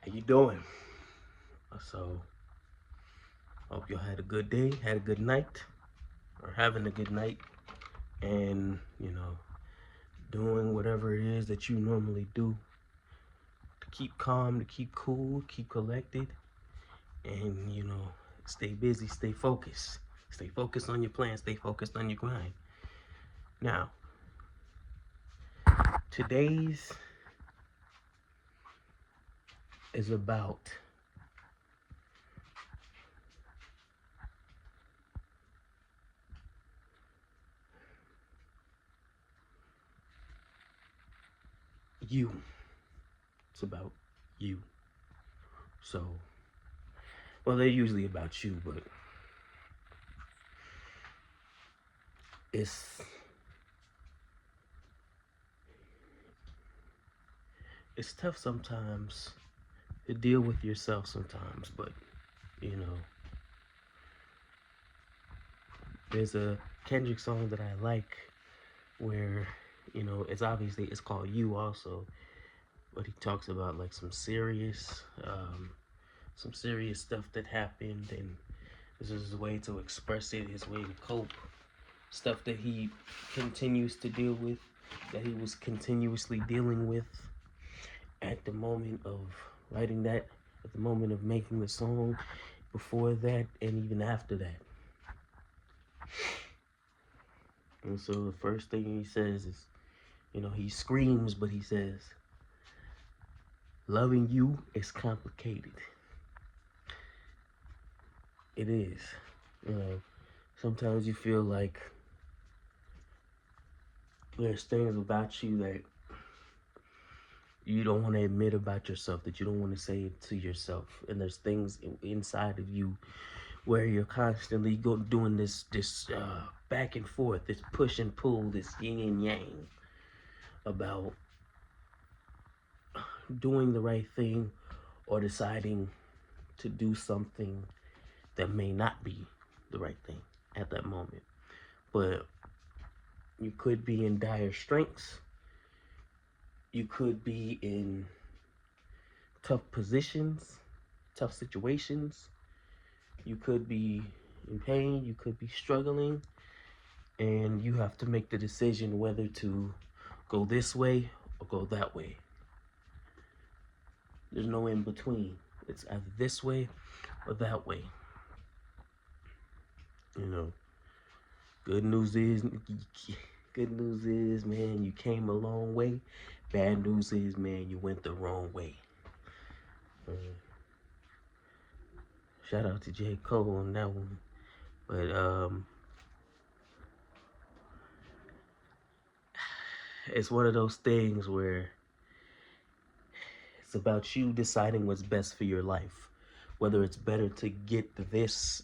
How you doing? So, hope y'all had a good day, had a good night, or having a good night, and doing whatever it is that you normally do to keep calm, to keep cool, keep collected, and stay busy, stay focused on your plan, stay focused on your grind. Now, today's is about you. It's about you. So, well, they're usually about you, but it's it's tough sometimes to deal with yourself sometimes, but you know, there's a Kendrick song that I like where, it's called You also, but he talks about like some serious stuff that happened, and this is his way to express it, his way to cope, stuff that he continues to deal with, that he was continuously dealing with at the moment of writing that, at the moment of making the song, before that, and even after that. And so the first thing he says is, he screams, but he says, loving you is complicated. It is. Sometimes you feel like there's things about you that you don't want to admit about yourself, that you don't want to say it to yourself. And there's things inside of you where you're constantly doing this back and forth, this push and pull, this yin and yang about doing the right thing or deciding to do something that may not be the right thing at that moment. But you could be in dire straits. You could be in tough positions, tough situations. You could be in pain. You could be struggling. And you have to make the decision whether to go this way or go that way. There's no in between. It's either this way or that way. You know, good news is, man, you came a long way. Bad news is, man, you went the wrong way. Uh, Shout out to J. Cole on that one. But it's one of those things where it's about you deciding what's best for your life. Whether it's better to get this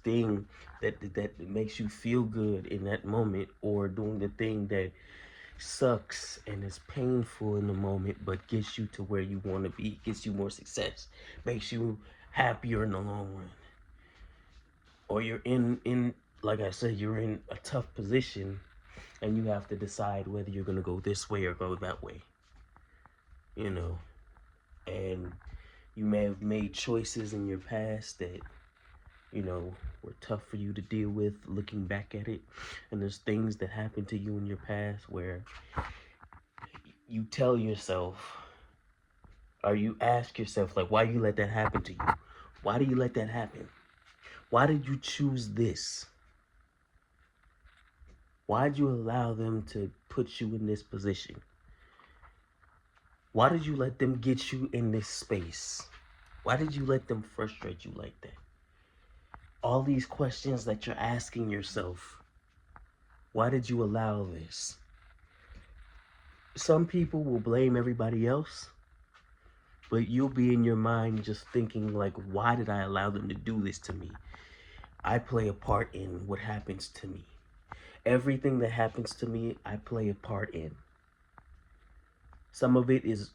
thing that makes you feel good in that moment, or doing the thing that sucks and is painful in the moment but gets you to where you want to be, gets you more success, makes you happier in the long run. Or you're in like I said, you're in a tough position and you have to decide whether you're going to go this way or go that way. You know, and you may have made choices in your past that were tough for you to deal with looking back at it. And there's things that happened to you in your past where you tell yourself, or you ask yourself, like, why you let that happen to you? Why do you let that happen? Why did you choose this? Why did you allow them to put you in this position? Why did you let them get you in this space? Why did you let them frustrate you like that? All these questions that you're asking yourself, why did you allow this? Some people will blame everybody else, but you'll be in your mind just thinking like, why did I allow them to do this to me? I play a part in what happens to me. Everything that happens to me, I play a part in. Some of it is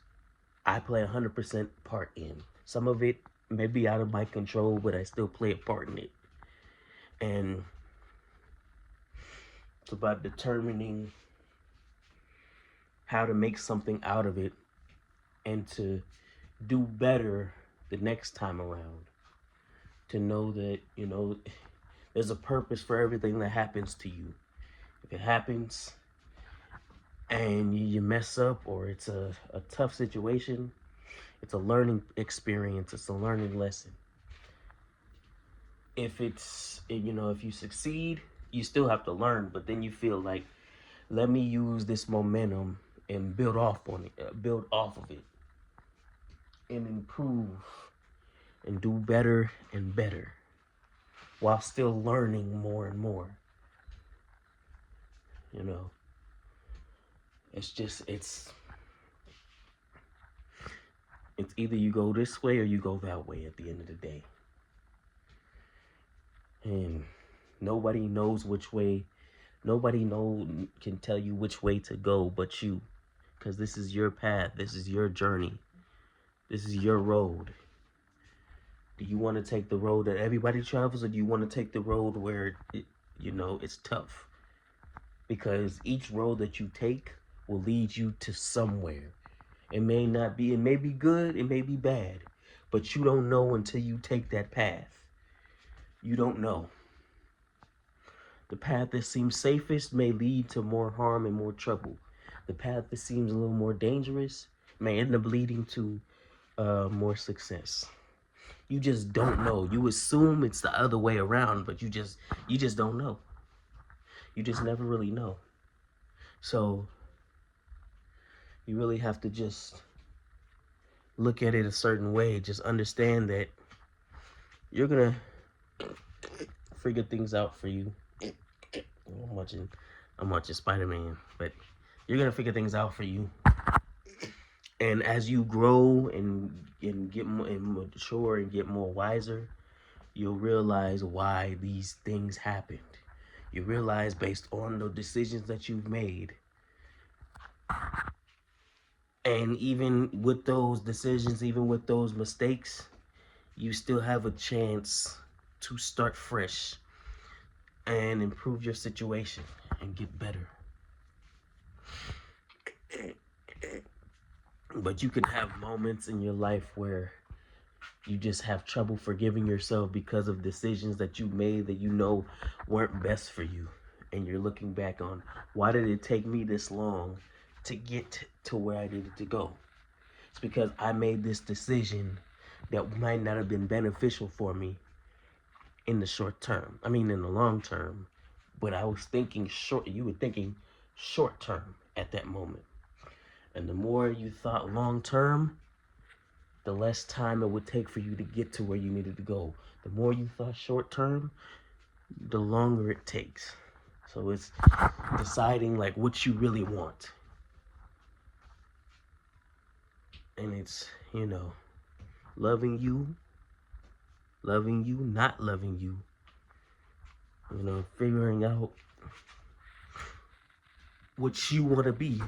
I play 100% part in. Some of it may be out of my control, but I still play a part in it. And it's about determining how to make something out of it and to do better the next time around. To know that, there's a purpose for everything that happens to you. If it happens and you mess up, or it's a tough situation, it's a learning experience, it's a learning lesson. If you succeed, you still have to learn, but then you feel like, let me use this momentum and build off of it, and improve and do better and better while still learning more and more. You know, it's either you go this way or you go that way at the end of the day. And nobody knows which way, can tell you which way to go but you. Because this is your path, this is your journey, this is your road. Do you want to take the road that everybody travels, or do you want to take the road where it's tough? Because each road that you take will lead you to somewhere. It may be good, it may be bad, but you don't know until you take that path. You don't know. The path that seems safest may lead to more harm and more trouble. The path that seems a little more dangerous may end up leading to more success. You just don't know. You assume it's the other way around, but you just don't know. You just never really know. So you really have to just look at it a certain way. Just understand that you're gonna figure things out for you. I'm watching Spider-Man, but you're gonna figure things out for you. And as you grow and get more and mature and get more wiser, you'll realize why these things happened. You realize, based on the decisions that you've made, and even with those decisions, even with those mistakes, you still have a chance to start fresh and improve your situation and get better. But you can have moments in your life where you just have trouble forgiving yourself because of decisions that you made that weren't best for you. And you're looking back on, why did it take me this long to get to where I needed to go? It's because I made this decision that might not have been beneficial for me in the short term. I mean, in the long term. But I was thinking you were thinking short term at that moment. And the more you thought long term, the less time it would take for you to get to where you needed to go. The more you thought short term, the longer it takes. So it's deciding like what you really want. And it's, loving you, not loving you. Figuring out what you want to be.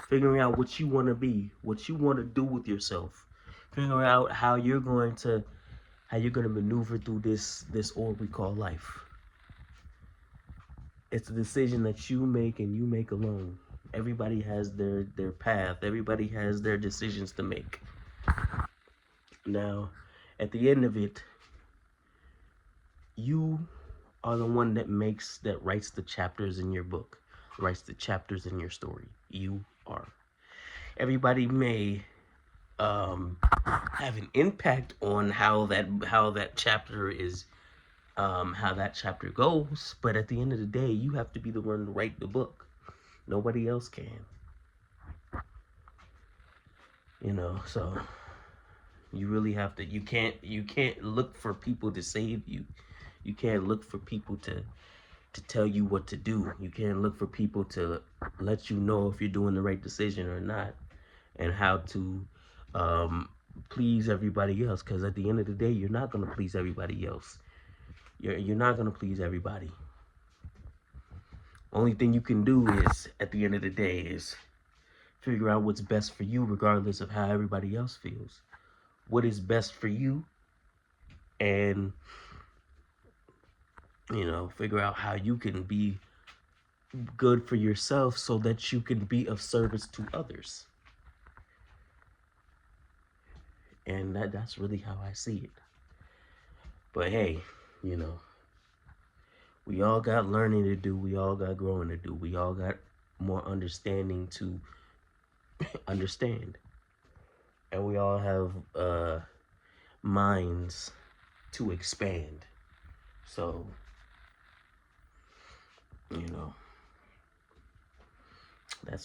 Figuring out what you want to be, what you want to do with yourself. Figuring out how you're going to maneuver through this orb we call life. It's a decision that you make, and you make alone. Everybody has their path. Everybody has their decisions to make. Now, at the end of it, you are the one that writes the chapters in your book, writes the chapters in your story. You are. Everybody may have an impact on how that chapter is, how that chapter goes, but at the end of the day, you have to be the one to write the book. Nobody else can. So you really have to. You can't look for people to save you. You can't look for people to tell you what to do. You can't look for people to let you know if you're doing the right decision or not, and how to please everybody else. Because at the end of the day, you're not going to please everybody else. You're not going to please everybody. Only thing you can do is, at the end of the day, is figure out what's best for you, regardless of how everybody else feels. What is best for you, and figure out how you can be good for yourself so that you can be of service to others. And that's really how I see it. But hey, you know, we all got learning to do. We all got growing to do. We all got more understanding to understand. And we all have minds to expand. So, you know,